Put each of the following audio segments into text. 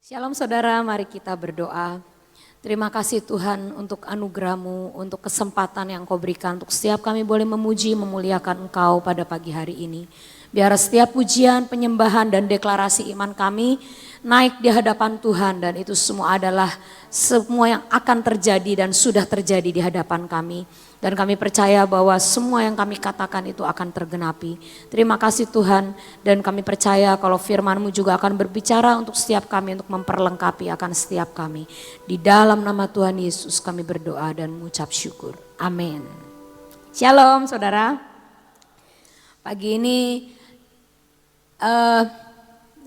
Shalom saudara, mari kita berdoa. Terima kasih Tuhan untuk anugerah-Mu, untuk kesempatan yang Kau berikan untuk setiap kami boleh memuji, memuliakan Engkau pada pagi hari ini. Biar setiap pujian, penyembahan dan deklarasi iman kami naik di hadapan Tuhan, dan itu semua adalah semua yang akan terjadi dan sudah terjadi di hadapan kami. Dan kami percaya bahwa semua yang kami katakan itu akan tergenapi. Terima kasih Tuhan, dan kami percaya kalau firman-Mu juga akan berbicara untuk setiap kami, untuk memperlengkapi akan setiap kami. Di dalam nama Tuhan Yesus kami berdoa dan mengucap syukur. Amin. Shalom saudara. Pagi ini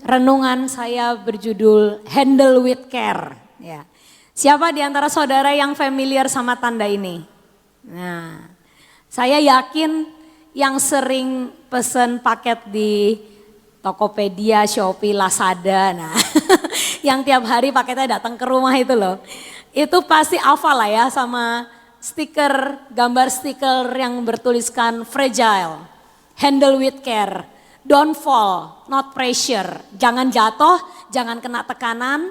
renungan saya berjudul Handle with Care. Ya. Siapa di antara saudara yang familiar sama tanda ini? Nah, saya yakin yang sering pesen paket di Tokopedia, Shopee, Lazada, nah yang tiap hari paketnya datang ke rumah itu loh. Itu pasti hafal lah ya sama stiker, gambar stiker yang bertuliskan fragile, handle with care, don't fall, not pressure. Jangan jatuh, jangan kena tekanan,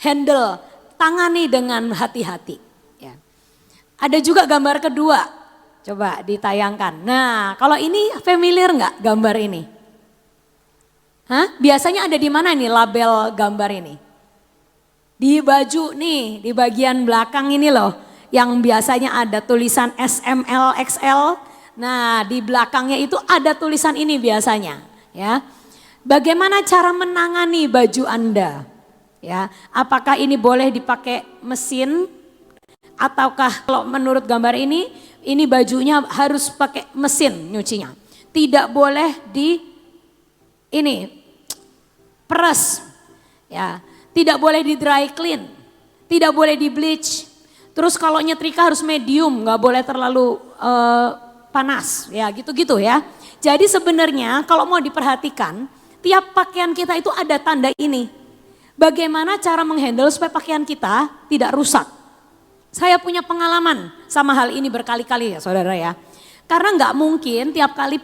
handle, tangani dengan hati-hati. Ada juga gambar kedua, coba ditayangkan. Nah, kalau ini familiar nggak gambar ini? Hah? Biasanya ada di mana nih label gambar ini? Di baju nih, di bagian belakang ini loh, yang biasanya ada tulisan SML, XL. Nah, di belakangnya itu ada tulisan ini biasanya, ya. Bagaimana cara menangani baju Anda? Ya, apakah ini boleh dipakai mesin? Ataukah kalau menurut gambar ini bajunya harus pakai mesin nyucinya. Tidak boleh peres, ya, tidak boleh di dry clean, tidak boleh di bleach. Terus kalau nyetrika harus medium, nggak boleh terlalu panas, ya gitu-gitu ya. Jadi sebenarnya kalau mau diperhatikan, tiap pakaian kita itu ada tanda ini. Bagaimana cara menghandle supaya pakaian kita tidak rusak? Saya punya pengalaman sama hal ini berkali-kali ya saudara ya. Karena nggak mungkin tiap kali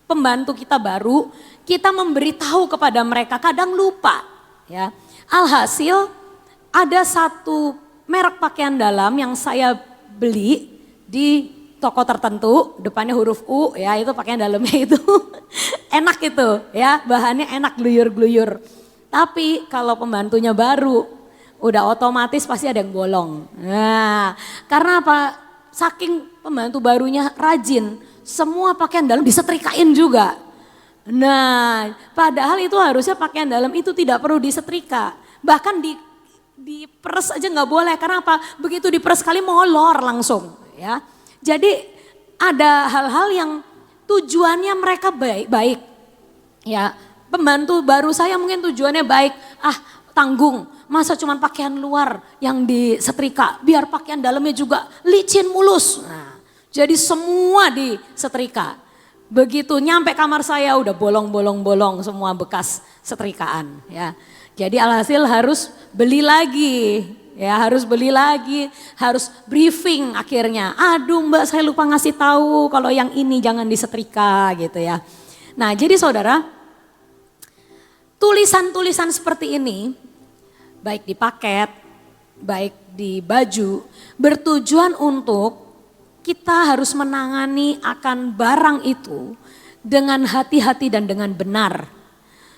pembantu kita baru, kita memberitahu kepada mereka, kadang lupa ya. Alhasil ada satu merek pakaian dalam yang saya beli di toko tertentu, depannya huruf U ya, itu pakaian dalamnya itu enak itu ya, bahannya enak, gluyur-gluyur. Tapi kalau pembantunya baru, udah otomatis pasti ada yang bolong. Nah, karena apa? Saking pembantu barunya rajin, semua pakaian dalam disetrikain juga. Nah, padahal itu harusnya pakaian dalam itu tidak perlu disetrika. Bahkan diperes aja nggak boleh. Karena apa? Begitu diperes sekali molor langsung. Ya, jadi ada hal-hal yang tujuannya mereka baik. Ya, pembantu baru saya mungkin tujuannya baik. Tanggung, masa cuma pakaian luar yang disetrika, biar pakaian dalamnya juga licin mulus. Nah, jadi semua disetrika. Begitu nyampe kamar saya udah bolong-bolong semua bekas setrikaan ya. Jadi alhasil harus beli lagi. Ya, harus beli lagi, harus briefing akhirnya. Aduh Mbak, saya lupa ngasih tahu kalau yang ini jangan disetrika gitu ya. Nah, jadi saudara, tulisan-tulisan seperti ini, baik di paket, baik di baju, bertujuan untuk kita harus menangani akan barang itu dengan hati-hati dan dengan benar.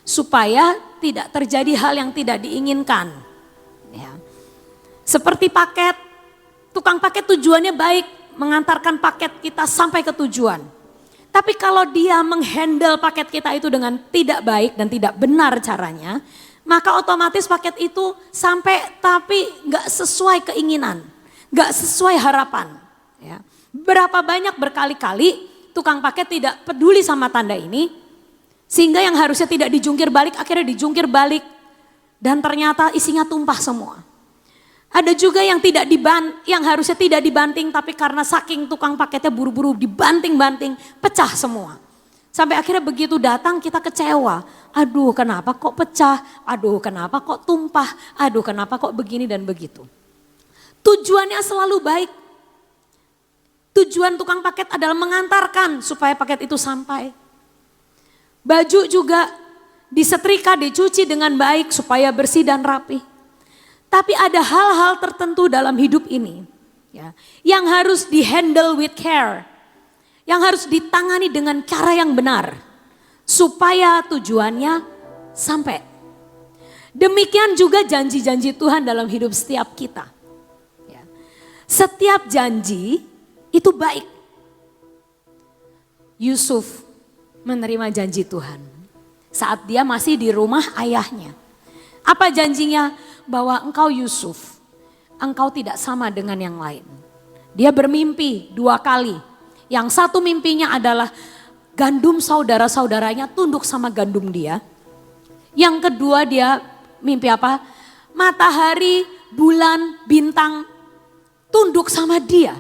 Supaya tidak terjadi hal yang tidak diinginkan. Ya. Seperti paket, tukang paket tujuannya baik, mengantarkan paket kita sampai ke tujuan. Tapi kalau dia menghandle paket kita itu dengan tidak baik dan tidak benar caranya, maka otomatis paket itu sampai tapi nggak sesuai keinginan, nggak sesuai harapan. Ya. Berapa banyak berkali-kali tukang paket tidak peduli sama tanda ini, sehingga yang harusnya tidak dijungkir balik akhirnya dijungkir balik dan ternyata isinya tumpah semua. Ada juga yang yang harusnya tidak dibanting, tapi karena saking tukang paketnya buru-buru dibanting-banting, pecah semua. Sampai akhirnya begitu datang kita kecewa. Aduh kenapa kok pecah, aduh kenapa kok tumpah, aduh kenapa kok begini dan begitu. Tujuannya selalu baik. Tujuan tukang paket adalah mengantarkan supaya paket itu sampai. Baju juga disetrika, dicuci dengan baik supaya bersih dan rapi. Tapi ada hal-hal tertentu dalam hidup ini ya, yang harus di-handle with care. Yang harus ditangani dengan cara yang benar. Supaya tujuannya sampai. Demikian juga janji-janji Tuhan dalam hidup setiap kita. Ya. Setiap janji itu baik. Yusuf menerima janji Tuhan saat dia masih di rumah ayahnya. Apa janjinya? Bahwa engkau Yusuf, engkau tidak sama dengan yang lain. Dia bermimpi 2 kali. Yang satu mimpinya adalah gandum saudara-saudaranya tunduk sama gandum dia. Yang kedua dia mimpi apa? Matahari, bulan, bintang tunduk sama dia.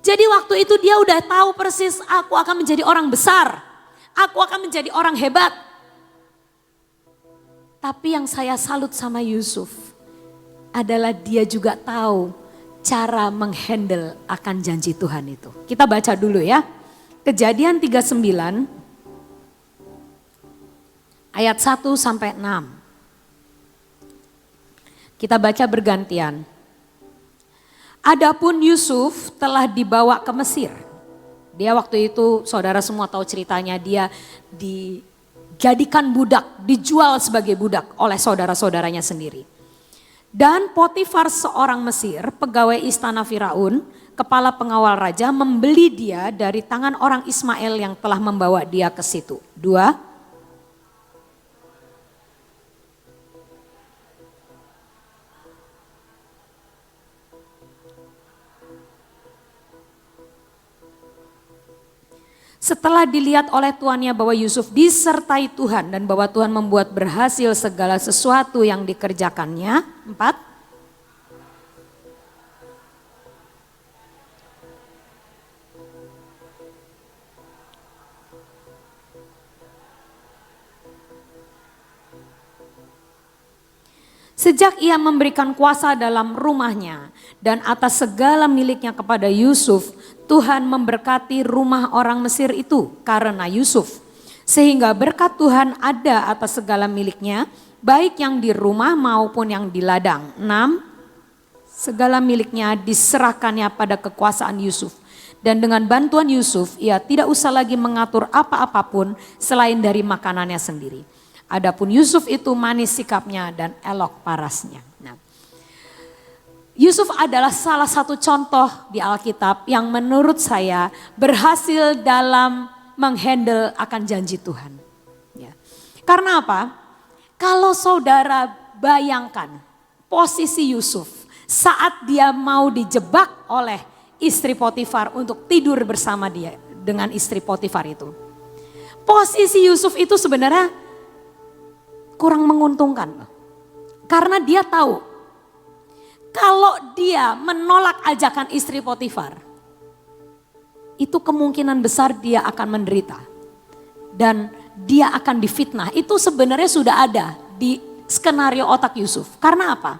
Jadi waktu itu dia udah tahu persis, aku akan menjadi orang besar. Aku akan menjadi orang hebat. Tapi yang saya salut sama Yusuf adalah dia juga tahu cara menghandle akan janji Tuhan itu. Kita baca dulu ya. Kejadian 39 ayat 1 sampai 6. Kita baca bergantian. Adapun Yusuf telah dibawa ke Mesir. Dia waktu itu, saudara semua tahu ceritanya, dia dijadikan budak, dijual sebagai budak oleh saudara-saudaranya sendiri. Dan Potifar seorang Mesir, pegawai istana Firaun, kepala pengawal raja, membeli dia dari tangan orang Ismail yang telah membawa dia ke situ. 2. Setelah dilihat oleh tuannya bahwa Yusuf disertai Tuhan dan bahwa Tuhan membuat berhasil segala sesuatu yang dikerjakannya. 4. Sejak ia memberikan kuasa dalam rumahnya dan atas segala miliknya kepada Yusuf, Tuhan memberkati rumah orang Mesir itu karena Yusuf. Sehingga berkat Tuhan ada atas segala miliknya, baik yang di rumah maupun yang di ladang. 6. Segala miliknya diserahkannya pada kekuasaan Yusuf. Dan dengan bantuan Yusuf, ia tidak usah lagi mengatur apa-apapun selain dari makanannya sendiri. Adapun Yusuf itu manis sikapnya dan elok parasnya. Nah, Yusuf adalah salah satu contoh di Alkitab yang menurut saya berhasil dalam menghandle akan janji Tuhan. Ya. Karena apa? Kalau saudara bayangkan posisi Yusuf saat dia mau dijebak oleh istri Potifar untuk tidur bersama dia dengan istri Potifar itu. Posisi Yusuf itu sebenarnya kurang menguntungkan. Karena dia tahu kalau dia menolak ajakan istri Potifar, itu kemungkinan besar dia akan menderita. Dan dia akan difitnah. Itu sebenarnya sudah ada di skenario otak Yusuf. Karena apa?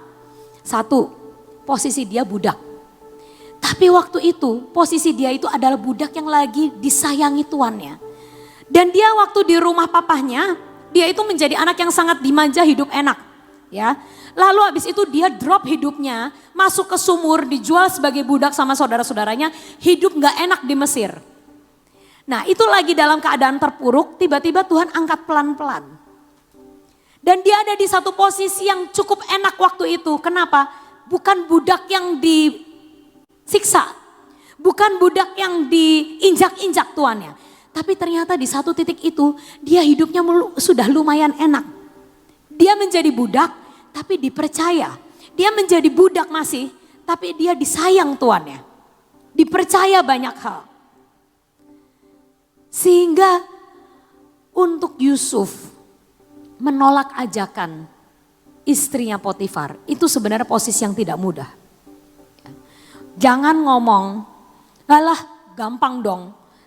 1, posisi dia budak. Tapi waktu itu posisi dia itu adalah budak yang lagi disayangi tuannya. Dan dia waktu di rumah papahnya, dia itu menjadi anak yang sangat dimanja, hidup enak. Ya, lalu habis itu dia drop hidupnya, masuk ke sumur, dijual sebagai budak sama saudara-saudaranya, hidup gak enak di Mesir. Nah itu lagi dalam keadaan terpuruk, tiba-tiba Tuhan angkat pelan-pelan. Dan dia ada di satu posisi yang cukup enak waktu itu. Kenapa? Bukan budak yang disiksa, bukan budak yang diinjak-injak tuannya. Tapi ternyata di satu titik itu dia hidupnya sudah lumayan enak. Dia menjadi budak tapi dipercaya. Dia menjadi budak masih tapi dia disayang tuannya. Dipercaya banyak hal. Sehingga untuk Yusuf menolak ajakan istrinya Potifar itu sebenarnya posisi yang tidak mudah. Jangan ngomong, alah gampang dong.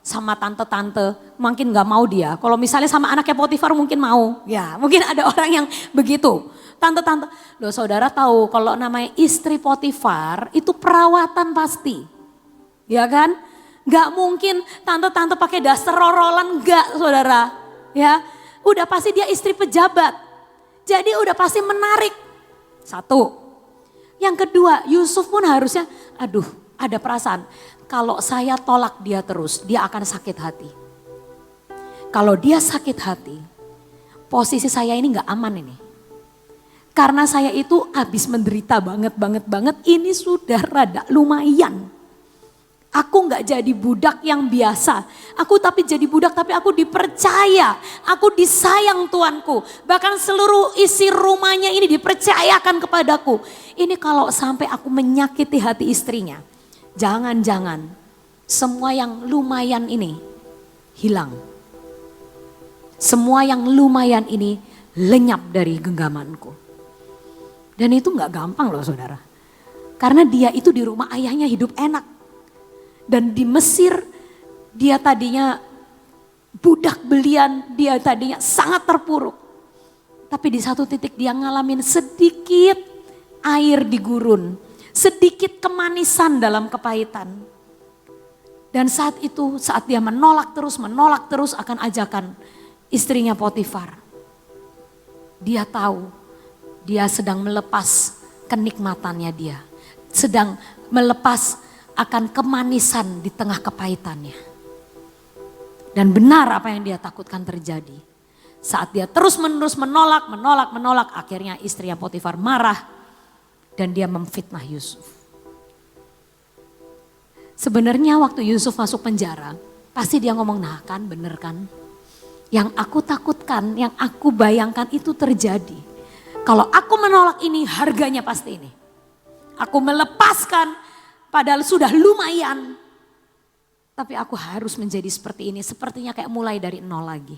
Sama tante-tante mungkin gak mau dia. Kalau misalnya sama anaknya Potifar mungkin mau. Ya mungkin ada orang yang begitu. Tante-tante, loh saudara tahu kalau namanya istri Potifar itu perawatan pasti. Ya kan? Gak mungkin tante-tante pakai daster rorolan, gak saudara. Ya, udah pasti dia istri pejabat. Jadi udah pasti menarik. Satu. Yang kedua, Yusuf pun harusnya, ada perasaan. Kalau saya tolak dia terus, dia akan sakit hati. Kalau dia sakit hati, posisi saya ini gak aman ini. Karena saya itu habis menderita banget, ini sudah rada lumayan. Aku gak jadi budak yang biasa. Aku tapi jadi budak tapi aku dipercaya. Aku disayang Tuanku. Bahkan seluruh isi rumahnya ini dipercayakan kepadaku. Ini kalau sampai aku menyakiti hati istrinya. Jangan-jangan semua yang lumayan ini hilang. Semua yang lumayan ini lenyap dari genggamanku. Dan itu gak gampang loh saudara. Karena dia itu di rumah ayahnya hidup enak. Dan di Mesir dia tadinya budak belian, dia tadinya sangat terpuruk. Tapi di satu titik dia ngalamin sedikit air di gurun, sedikit kemanisan dalam kepahitan. Dan saat itu, saat dia menolak terus akan ajakan istrinya Potifar. Dia tahu dia sedang melepas kenikmatannya dia, sedang melepas akan kemanisan di tengah kepahitannya. Dan benar apa yang dia takutkan terjadi. Saat dia terus-menerus menolak, akhirnya istrinya Potifar marah dan dia memfitnah Yusuf. Sebenarnya waktu Yusuf masuk penjara, pasti dia ngomong, nah kan bener kan. Yang aku takutkan, yang aku bayangkan itu terjadi. Kalau aku menolak ini, harganya pasti ini. Aku melepaskan padahal sudah lumayan. Tapi aku harus menjadi seperti ini. Sepertinya kayak mulai dari nol lagi.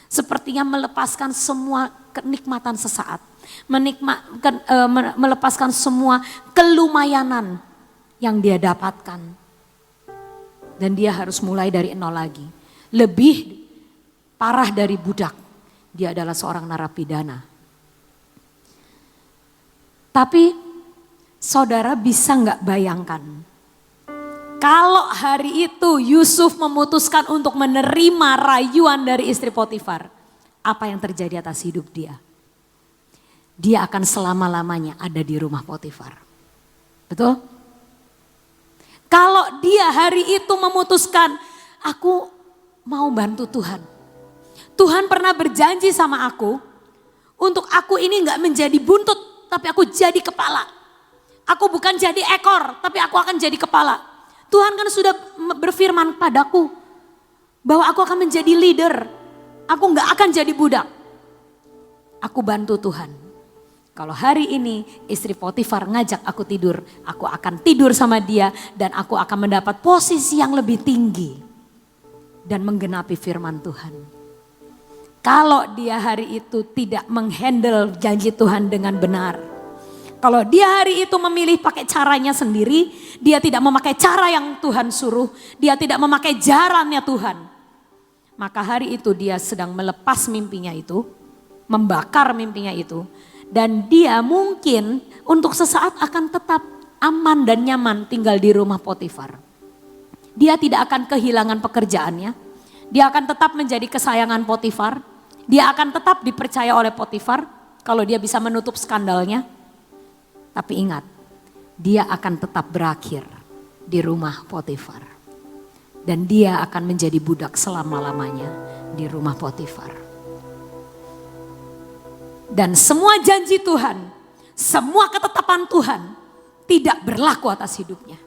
Sepertinya melepaskan semua kenikmatan sesaat. Melepaskan semua kelumayanan yang dia dapatkan. Dan dia harus mulai dari nol lagi. Lebih parah dari budak. Dia adalah seorang narapidana. Tapi saudara bisa nggak bayangkan, kalau hari itu Yusuf memutuskan untuk menerima rayuan dari istri Potifar, apa yang terjadi atas hidup dia? Dia akan selama-lamanya ada di rumah Potifar. Betul? Kalau dia hari itu memutuskan, aku mau bantu Tuhan. Tuhan pernah berjanji sama aku, untuk aku ini nggak menjadi buntut, tapi aku jadi kepala. Aku bukan jadi ekor, tapi aku akan jadi kepala. Tuhan kan sudah berfirman padaku bahwa aku akan menjadi leader. Aku gak akan jadi budak. Aku bantu Tuhan. Kalau hari ini istri Potifar ngajak aku tidur, aku akan tidur sama dia dan aku akan mendapat posisi yang lebih tinggi dan menggenapi firman Tuhan. Kalau dia hari itu tidak menghandle janji Tuhan dengan benar, kalau dia hari itu memilih pakai caranya sendiri, dia tidak memakai cara yang Tuhan suruh, dia tidak memakai jalannya Tuhan. Maka hari itu dia sedang melepas mimpinya itu, membakar mimpinya itu. Dan dia mungkin untuk sesaat akan tetap aman dan nyaman tinggal di rumah Potifar. Dia tidak akan kehilangan pekerjaannya, dia akan tetap menjadi kesayangan Potifar. Dia akan tetap dipercaya oleh Potifar kalau dia bisa menutup skandalnya. Tapi ingat, dia akan tetap berakhir di rumah Potifar. Dan dia akan menjadi budak selama-lamanya di rumah Potifar. Dan semua janji Tuhan, semua ketetapan Tuhan tidak berlaku atas hidupnya.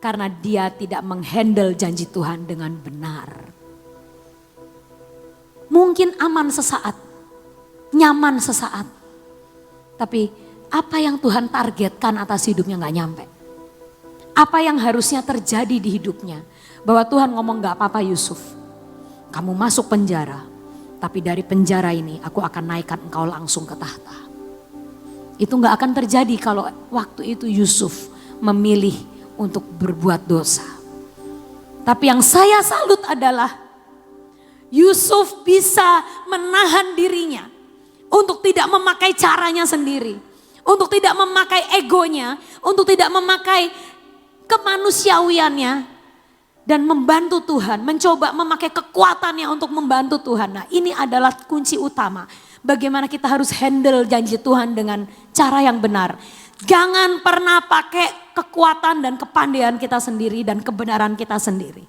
Karena dia tidak menghandle janji Tuhan dengan benar. Mungkin aman sesaat, nyaman sesaat. Tapi apa yang Tuhan targetkan atas hidupnya gak nyampe. Apa yang harusnya terjadi di hidupnya. Bahwa Tuhan ngomong gak apa-apa Yusuf. Kamu masuk penjara. Tapi dari penjara ini aku akan naikkan engkau langsung ke tahta. Itu gak akan terjadi kalau waktu itu Yusuf memilih untuk berbuat dosa. Tapi yang saya salut adalah Yusuf bisa menahan dirinya. Untuk tidak memakai caranya sendiri. Untuk tidak memakai egonya, untuk tidak memakai kemanusiawiannya. dan membantu Tuhan, mencoba memakai kekuatannya untuk membantu Tuhan. Nah, ini adalah kunci utama. Bagaimana kita harus handle janji Tuhan dengan cara yang benar. Jangan pernah pakai kekuatan dan kepandaian kita sendiri dan kebenaran kita sendiri.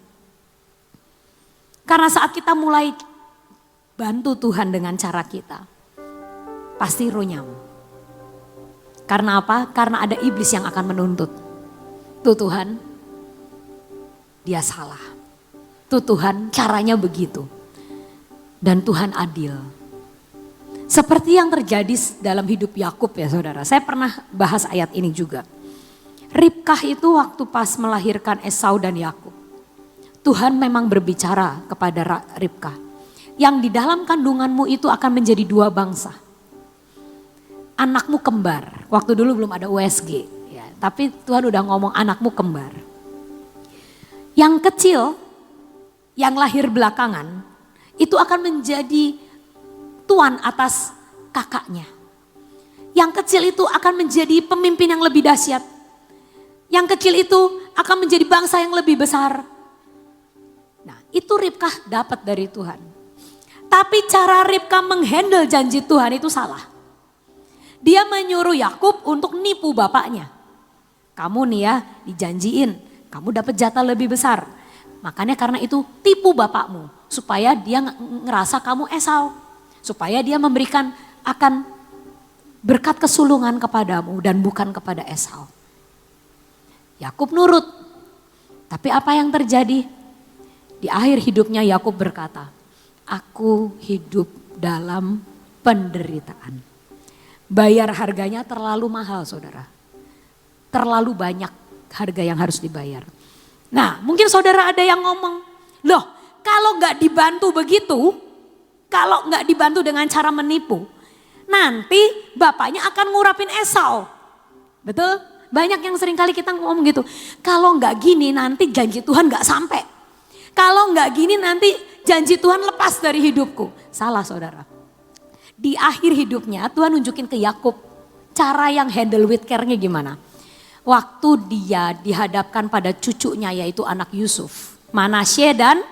Karena saat kita mulai bantu Tuhan dengan cara kita, pasti runyam. Karena apa? Karena ada iblis yang akan menuntut. Tuh Tuhan, dia salah. Tuh Tuhan, caranya begitu. Dan Tuhan adil. Seperti yang terjadi dalam hidup Yakub ya saudara. Saya pernah bahas ayat ini juga. Ribkah itu waktu pas melahirkan Esau dan Yakub. Tuhan memang berbicara kepada Ribkah. Yang di dalam kandunganmu itu akan menjadi dua bangsa. Anakmu kembar. Waktu dulu belum ada USG. Ya, tapi Tuhan udah ngomong anakmu kembar. Yang kecil, yang lahir belakangan, itu akan menjadi tuan atas kakaknya. Yang kecil itu akan menjadi pemimpin yang lebih dahsyat. Yang kecil itu akan menjadi bangsa yang lebih besar. Nah, itu Ribkah dapat dari Tuhan. Tapi cara Ribkah menghandle janji Tuhan itu salah. Dia menyuruh Yakub untuk nipu bapaknya. Kamu nih ya dijanjiin, kamu dapat jatah lebih besar. Makanya karena itu tipu bapakmu supaya dia ngerasa kamu Esau. Supaya dia memberikan akan berkat kesulungan kepadamu dan bukan kepada Esau. Yakub nurut. Tapi apa yang terjadi? Di akhir hidupnya Yakub berkata, aku hidup dalam penderitaan. Bayar harganya terlalu mahal saudara. Terlalu banyak harga yang harus dibayar. Nah mungkin saudara ada yang ngomong, loh kalau gak dibantu begitu, kalau gak dibantu dengan cara menipu, nanti bapaknya akan ngurapin Esau. Betul? Banyak yang sering kali kita ngomong gitu, kalau gak gini nanti janji Tuhan gak sampai. Kalau gak gini nanti janji Tuhan lepas dari hidupku. Salah saudara. Di akhir hidupnya Tuhan nunjukin ke Yakub cara yang handle with care-nya gimana. Waktu dia dihadapkan pada cucunya yaitu anak Yusuf, Manasye dan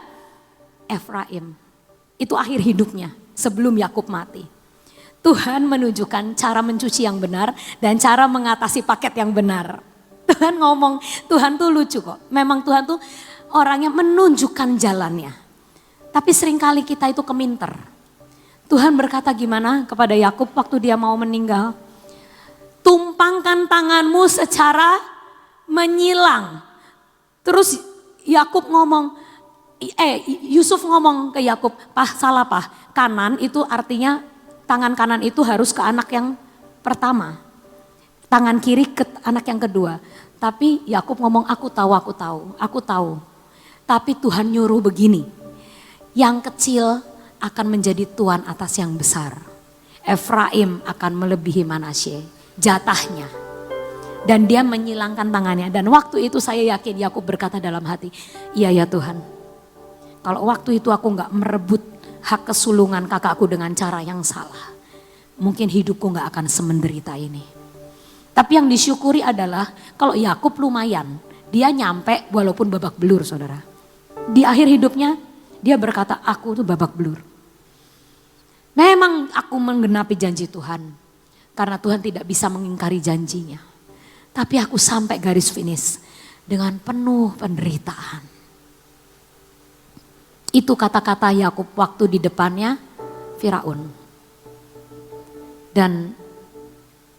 Efraim. Itu akhir hidupnya sebelum Yakub mati. Tuhan menunjukkan cara mencuci yang benar dan cara mengatasi paket yang benar. Tuhan ngomong, Tuhan tuh lucu kok. Memang Tuhan tuh orangnya menunjukkan jalannya. Tapi seringkali kita itu keminter. Tuhan berkata gimana kepada Yakub waktu dia mau meninggal? Tumpangkan tanganmu secara menyilang. Terus Yakub ngomong, Yusuf ngomong ke Yakub, Pah salah Pah, kanan itu artinya tangan kanan itu harus ke anak yang pertama. Tangan kiri ke anak yang kedua. Tapi Yakub ngomong aku tahu. Tapi Tuhan nyuruh begini, yang kecil akan menjadi tuan atas yang besar. Efraim akan melebihi Manasye, jatahnya. Dan dia menyilangkan tangannya. Dan waktu itu saya yakin Yakub berkata dalam hati, iya ya Tuhan. Kalau waktu itu aku gak merebut hak kesulungan kakakku dengan cara yang salah, mungkin hidupku gak akan semenderita ini. Tapi yang disyukuri adalah kalau Yakub lumayan, dia nyampe walaupun babak belur saudara. Di akhir hidupnya dia berkata aku tuh babak belur. Memang aku menggenapi janji Tuhan, karena Tuhan tidak bisa mengingkari janjinya. Tapi aku sampai garis finish dengan penuh penderitaan. Itu kata-kata Yakub waktu di depannya Firaun. Dan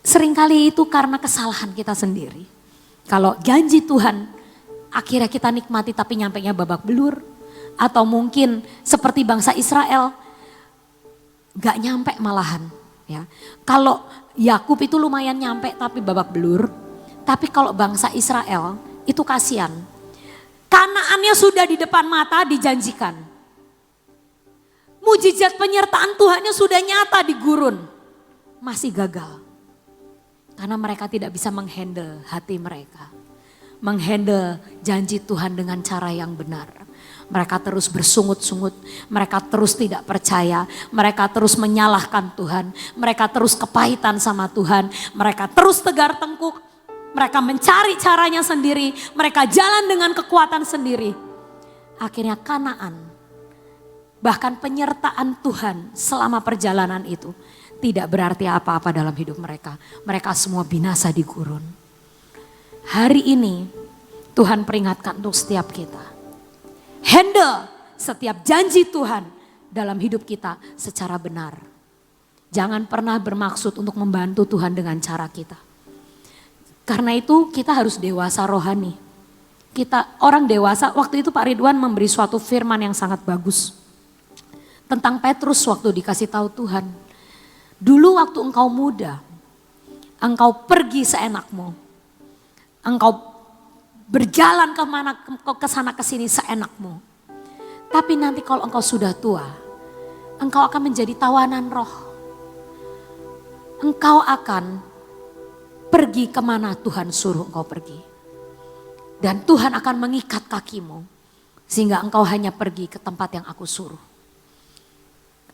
seringkali itu karena kesalahan kita sendiri. Kalau janji Tuhan akhirnya kita nikmati tapi nyampainya babak belur. Atau mungkin seperti bangsa Israel gak nyampe malahan. Ya. Kalau Yakub itu lumayan nyampe tapi babak belur. Tapi kalau bangsa Israel itu kasihan. Kanaannya sudah di depan mata dijanjikan. Mujizat penyertaan Tuhannya sudah nyata di gurun. Masih gagal. Karena mereka tidak bisa menghandle hati mereka. Menghandle janji Tuhan dengan cara yang benar. Mereka terus bersungut-sungut, mereka terus tidak percaya, mereka terus menyalahkan Tuhan, mereka terus kepahitan sama Tuhan, mereka terus tegar tengkuk, mereka mencari caranya sendiri, mereka jalan dengan kekuatan sendiri. Akhirnya Kanaan, bahkan penyertaan Tuhan selama perjalanan itu tidak berarti apa-apa dalam hidup mereka. Mereka semua binasa di gurun. Hari ini Tuhan peringatkan untuk setiap kita. Handle setiap janji Tuhan dalam hidup kita secara benar. Jangan pernah bermaksud untuk membantu Tuhan dengan cara kita. Karena itu kita harus dewasa rohani. Kita orang dewasa, waktu itu Pak Ridwan memberi suatu firman yang sangat bagus. Tentang Petrus waktu dikasih tahu Tuhan. Dulu waktu engkau muda, engkau pergi seenakmu. Engkau berjalan ke sana ke sini seenakmu. Tapi nanti kalau engkau sudah tua, engkau akan menjadi tawanan roh. Engkau akan pergi kemana Tuhan suruh engkau pergi. Dan Tuhan akan mengikat kakimu sehingga engkau hanya pergi ke tempat yang aku suruh.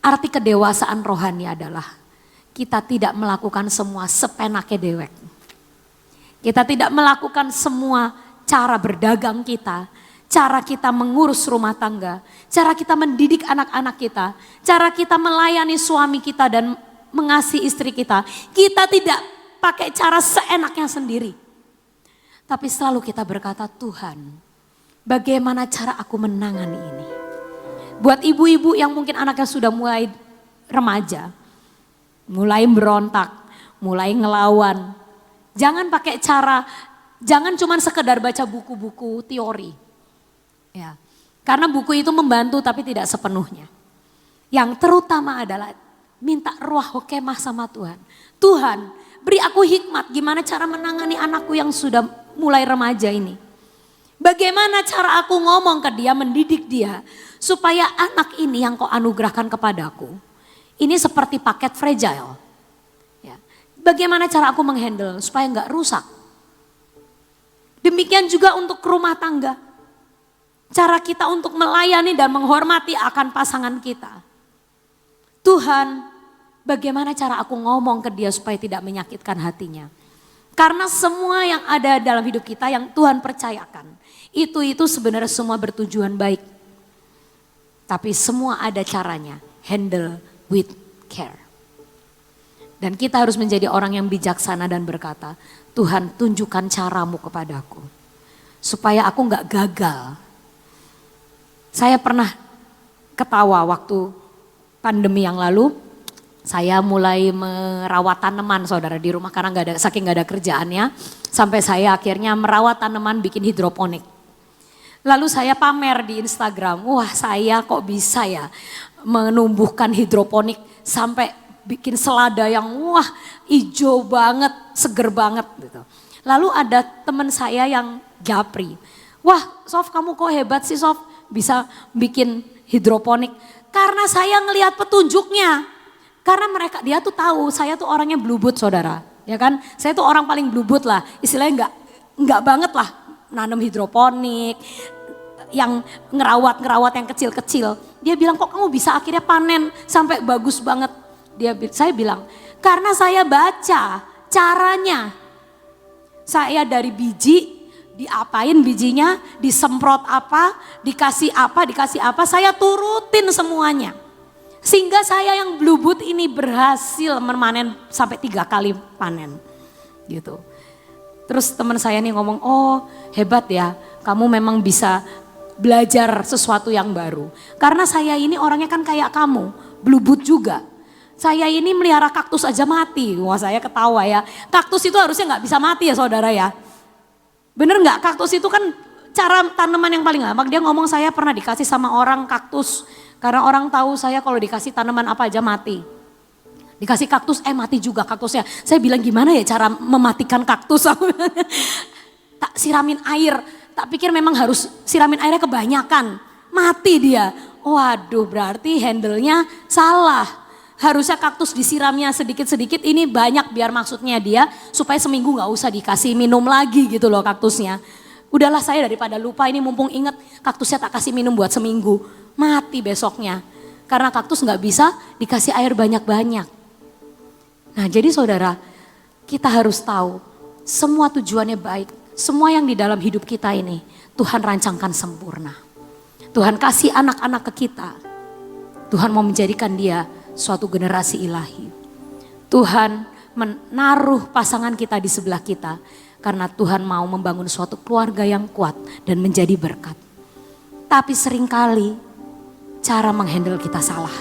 Arti kedewasaan rohani adalah kita tidak melakukan semua sepenake dewek. Kita tidak melakukan semua cara berdagang kita, cara kita mengurus rumah tangga, cara kita mendidik anak-anak kita, cara kita melayani suami kita dan mengasihi istri kita. Kita tidak pakai cara seenaknya sendiri. Tapi selalu kita berkata, Tuhan, bagaimana cara aku menangani ini? Buat ibu-ibu yang mungkin anaknya sudah mulai remaja, mulai berontak, mulai ngelawan. Jangan pakai cara, jangan cuma sekedar baca buku-buku teori. Ya, karena buku itu membantu tapi tidak sepenuhnya. Yang terutama adalah minta ruah hokemah sama Tuhan. Tuhan, beri aku hikmat gimana cara menangani anakku yang sudah mulai remaja ini. Bagaimana cara aku ngomong ke dia, mendidik dia. Supaya anak ini yang kau anugerahkan kepadaku. Ini seperti paket fragile. Ya. Bagaimana cara aku menghandle supaya enggak rusak. Demikian juga untuk rumah tangga. Cara kita untuk melayani dan menghormati akan pasangan kita. Tuhan, bagaimana cara aku ngomong ke dia supaya tidak menyakitkan hatinya. Karena semua yang ada dalam hidup kita yang Tuhan percayakan. Itu sebenarnya semua bertujuan baik. Tapi semua ada caranya. Handle with care. Dan kita harus menjadi orang yang bijaksana dan berkata, Tuhan tunjukkan caramu kepadaku. Supaya aku gak gagal. Saya pernah ketawa waktu pandemi yang lalu. Saya mulai merawat tanaman saudara di rumah karena saking gak ada kerjaannya. Sampai saya akhirnya merawat tanaman bikin hidroponik. Lalu saya pamer di Instagram, wah saya kok bisa ya menumbuhkan hidroponik sampai bikin selada yang wah hijau banget, seger banget gitu. Lalu ada teman saya yang japri, wah Sof kamu kok hebat sih Sof bisa bikin hidroponik. Karena saya ngelihat petunjuknya, karena dia tuh tahu saya tuh orangnya blubut saudara. Ya kan, saya tuh orang paling blubut lah, istilahnya enggak banget lah. Nanam hidroponik, yang ngerawat yang kecil-kecil. Dia bilang kok kamu bisa akhirnya panen sampai bagus banget. Saya bilang karena saya baca caranya. Saya dari biji, diapain bijinya, disemprot apa, dikasih apa, saya turutin semuanya. Sehingga saya yang blubut ini berhasil memanen sampai 3 kali panen gitu. Terus teman saya nih ngomong, oh hebat ya kamu memang bisa belajar sesuatu yang baru. Karena saya ini orangnya kan kayak kamu, blubut juga. Saya ini melihara kaktus aja mati. Wah saya ketawa ya, kaktus itu harusnya gak bisa mati ya saudara ya. Bener gak? Kaktus itu kan cara tanaman yang paling gampang. Dia ngomong saya pernah dikasih sama orang kaktus. Karena orang tahu saya kalau dikasih tanaman apa aja mati. Dikasih kaktus, mati juga kaktusnya. Saya bilang gimana ya cara mematikan kaktus. Tak siramin air, tak pikir memang harus siramin airnya kebanyakan. Mati dia. Waduh berarti handle-nya salah. Harusnya kaktus disiramnya sedikit-sedikit, ini banyak biar maksudnya dia supaya seminggu gak usah dikasih minum lagi gitu loh kaktusnya. Udahlah saya daripada lupa ini mumpung inget kaktusnya tak kasih minum buat seminggu. Mati besoknya. Karena kaktus gak bisa dikasih air banyak-banyak. Nah jadi saudara, kita harus tahu semua tujuannya baik. Semua yang di dalam hidup kita ini Tuhan rancangkan sempurna. Tuhan kasih anak-anak ke kita. Tuhan mau menjadikan dia suatu generasi ilahi. Tuhan menaruh pasangan kita di sebelah kita. Karena Tuhan mau membangun suatu keluarga yang kuat dan menjadi berkat. Tapi seringkali cara menghandle kita salah.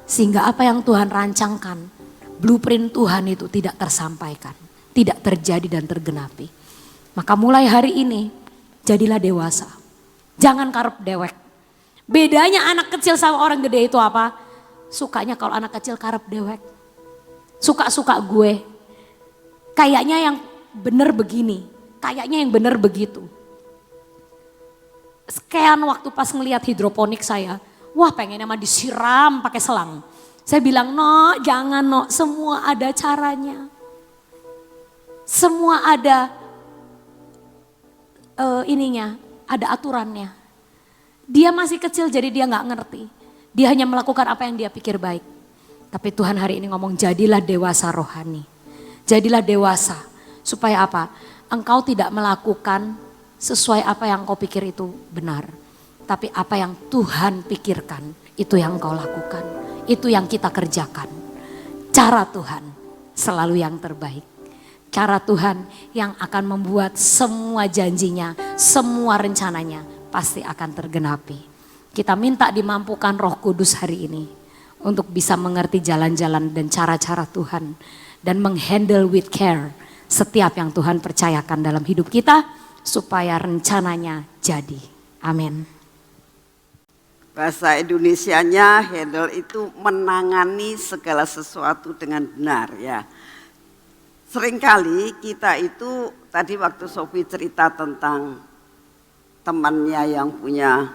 Sehingga apa yang Tuhan rancangkan, blueprint Tuhan itu tidak tersampaikan. Tidak terjadi dan tergenapi. Maka mulai hari ini jadilah dewasa. Jangan karep dewek. Bedanya anak kecil sama orang gede itu apa? Sukanya kalau anak kecil karep dewek. Suka-suka gue. Kayaknya yang bener begini. Kayaknya yang bener begitu. Sekian waktu pas ngelihat hidroponik saya. Wah pengennya mah disiram pakai selang. Saya bilang no jangan no. Semua ada caranya. Semua ada ada aturannya. Dia masih kecil jadi dia gak ngerti. Dia hanya melakukan apa yang dia pikir baik. Tapi Tuhan hari ini ngomong jadilah dewasa rohani. Jadilah dewasa. Supaya apa? Engkau tidak melakukan sesuai apa yang kau pikir itu benar. Tapi apa yang Tuhan pikirkan itu yang kau lakukan. Itu yang kita kerjakan. Cara Tuhan selalu yang terbaik. Cara Tuhan yang akan membuat semua janjinya, semua rencananya pasti akan tergenapi. Kita minta dimampukan Roh Kudus hari ini untuk bisa mengerti jalan-jalan dan cara-cara Tuhan dan menghandle with care setiap yang Tuhan percayakan dalam hidup kita supaya rencananya jadi. Amin. Bahasa Indonesianya handle itu menangani segala sesuatu dengan benar ya. Seringkali kita itu tadi waktu Sophie cerita tentang temannya yang punya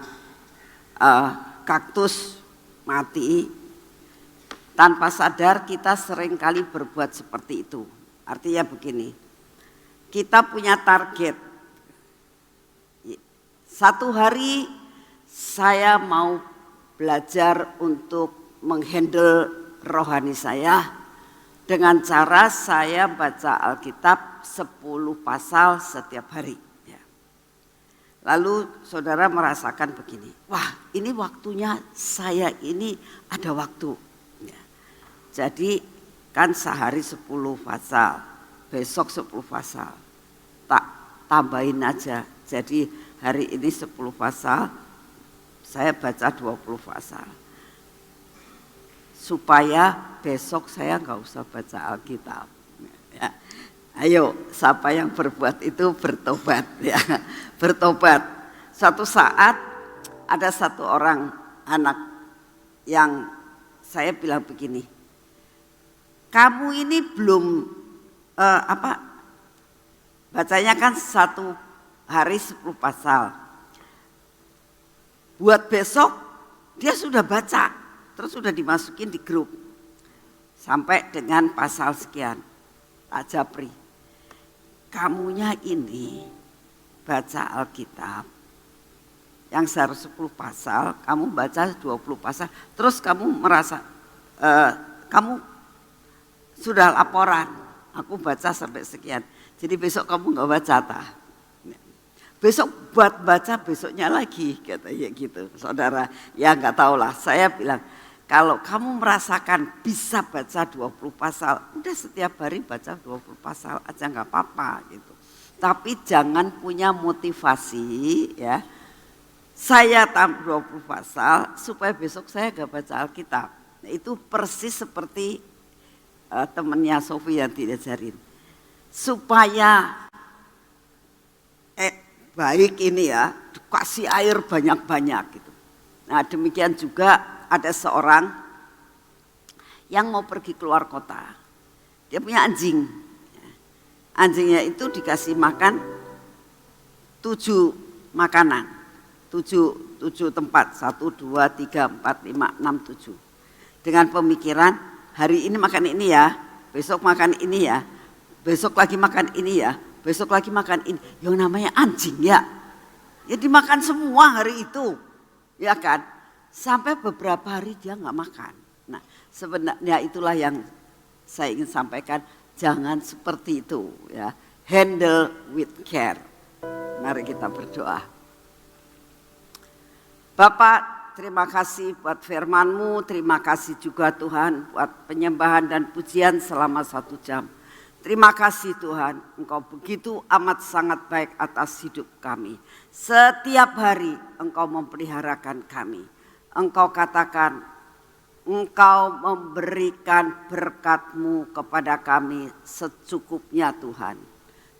kaktus mati, tanpa sadar kita seringkali berbuat seperti itu. Artinya begini, kita punya target. Satu hari saya mau belajar untuk menghandle rohani saya. Dengan cara saya baca Alkitab 10 pasal setiap hari. Ya. Lalu saudara merasakan begini, wah ini waktunya saya ini ada waktu. Ya. Jadi kan sehari 10 pasal, besok 10 pasal. Tak tambahin aja, jadi hari ini 10 pasal, saya baca 20 pasal. Supaya besok saya nggak usah baca Alkitab. Ya. Ayo, siapa yang berbuat itu bertobat. Ya. Bertobat. Suatu saat ada satu orang anak yang saya bilang begini, kamu ini belum bacanya kan satu hari 10 pasal. Buat besok dia sudah baca. Terus sudah dimasukin di grup. Sampai dengan pasal sekian. Pak Japri, kamunya ini baca Alkitab. Yang seharusnya 10 pasal, kamu baca 20 pasal. Terus kamu merasa, kamu sudah laporan. Aku baca sampai sekian. Jadi besok kamu gak baca tah. Besok buat baca besoknya lagi. Katanya gitu. Saudara, ya gak tahulah. Saya bilang, kalau kamu merasakan bisa baca 20 pasal, udah setiap hari baca 20 pasal aja nggak apa-apa gitu. Tapi jangan punya motivasi ya. Saya tambah 20 pasal supaya besok saya nggak baca Alkitab. Nah, itu persis seperti temannya Sophie yang diajarin. Supaya baik ini ya, kasih air banyak-banyak gitu. Nah demikian juga ada seorang yang mau pergi keluar kota. Dia punya anjing. Anjingnya itu dikasih makan 7 makanan. 7 tempat. 1, 2, 3, 4, 5, 6, 7. Dengan pemikiran hari ini makan ini ya. Besok makan ini ya. Besok lagi makan ini ya. Besok lagi makan ini. Yang namanya anjing ya. Ya dimakan semua hari itu. Ya kan. Sampai beberapa hari dia nggak makan. Nah sebenarnya itulah yang saya ingin sampaikan. Jangan seperti itu ya. Handle with care. Mari kita berdoa. Bapak, terima kasih buat firman-Mu, terima kasih juga Tuhan buat penyembahan dan pujian selama 1 jam. Terima kasih Tuhan, Engkau begitu amat sangat baik atas hidup kami. Setiap hari Engkau memeliharakan kami. Engkau katakan, Engkau memberikan berkat-Mu kepada kami secukupnya Tuhan.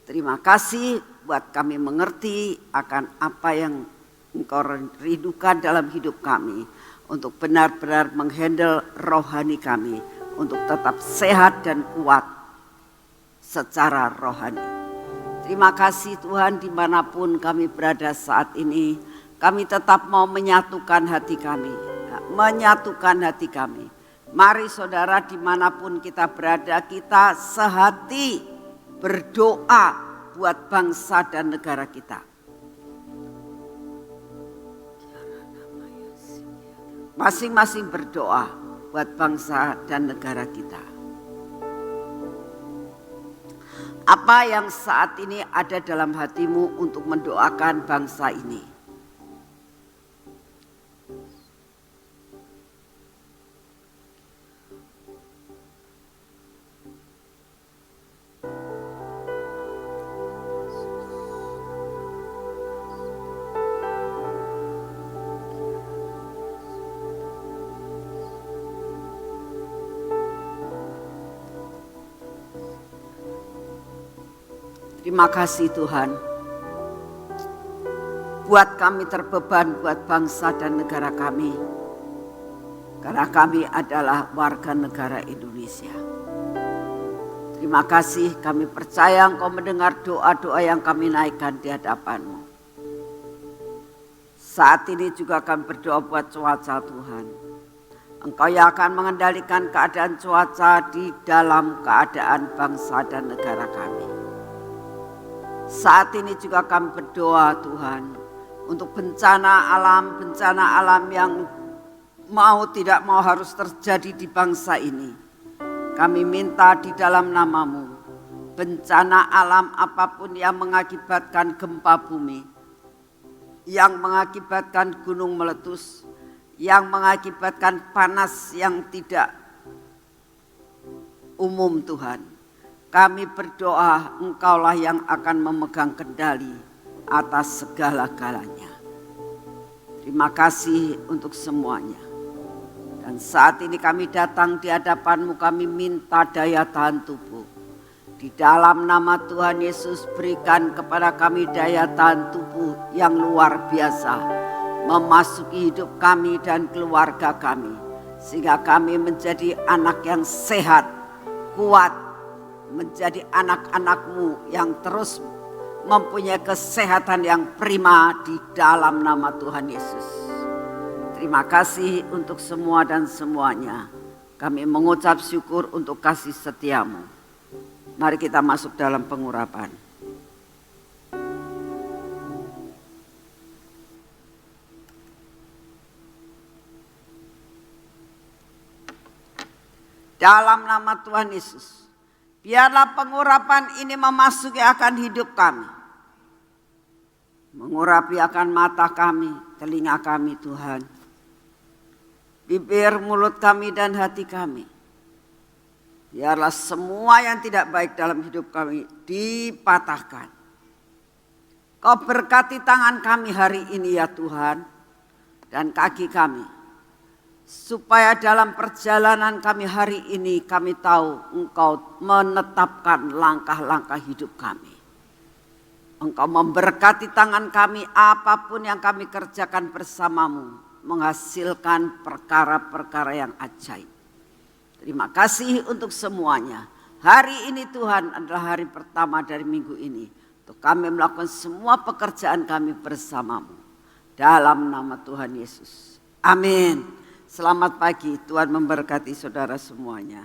Terima kasih buat kami mengerti akan apa yang Engkau rindukan dalam hidup kami. Untuk benar-benar menghandle rohani kami. Untuk tetap sehat dan kuat secara rohani. Terima kasih Tuhan dimanapun kami berada saat ini. Kami tetap mau menyatukan hati kami. Menyatukan hati kami. Mari saudara dimanapun kita berada, kita sehati berdoa buat bangsa dan negara kita. Masing-masing berdoa buat bangsa dan negara kita. Apa yang saat ini ada dalam hatimu untuk mendoakan bangsa ini? Terima kasih Tuhan, buat kami terbeban buat bangsa dan negara kami, karena kami adalah warga negara Indonesia. Terima kasih, kami percaya Engkau mendengar doa-doa yang kami naikkan di hadapan-Mu. Saat ini juga kami berdoa buat cuaca Tuhan. Engkau yang akan mengendalikan keadaan cuaca di dalam keadaan bangsa dan negara kami. Saat ini juga kami berdoa Tuhan untuk bencana alam yang mau tidak mau harus terjadi di bangsa ini. Kami minta di dalam nama-Mu, bencana alam apapun yang mengakibatkan gempa bumi, yang mengakibatkan gunung meletus, yang mengakibatkan panas yang tidak umum Tuhan. Kami berdoa Engkaulah yang akan memegang kendali atas segala-galanya. Terima kasih untuk semuanya. Dan saat ini kami datang di hadapan-Mu, kami minta daya tahan tubuh. Di dalam nama Tuhan Yesus berikan kepada kami daya tahan tubuh yang luar biasa. Memasuki hidup kami dan keluarga kami. Sehingga kami menjadi anak yang sehat, kuat. Menjadi anak-anak-Mu yang terus mempunyai kesehatan yang prima di dalam nama Tuhan Yesus. Terima kasih untuk semua dan semuanya. Kami mengucap syukur untuk kasih setia-Mu. Mari kita masuk dalam pengurapan. Dalam nama Tuhan Yesus. Biarlah pengurapan ini memasuki akan hidup kami. Mengurapi akan mata kami, telinga kami Tuhan. Bibir, mulut kami dan hati kami. Biarlah semua yang tidak baik dalam hidup kami dipatahkan. Kau berkati tangan kami hari ini ya Tuhan. Dan kaki kami. Supaya dalam perjalanan kami hari ini kami tahu Engkau menetapkan langkah-langkah hidup kami. Engkau memberkati tangan kami apapun yang kami kerjakan bersama-Mu. Menghasilkan perkara-perkara yang ajaib. Terima kasih untuk semuanya. Hari ini Tuhan adalah hari pertama dari minggu ini. Untuk kami melakukan semua pekerjaan kami bersama-Mu. Dalam nama Tuhan Yesus. Amin. Selamat pagi, Tuhan memberkati saudara semuanya.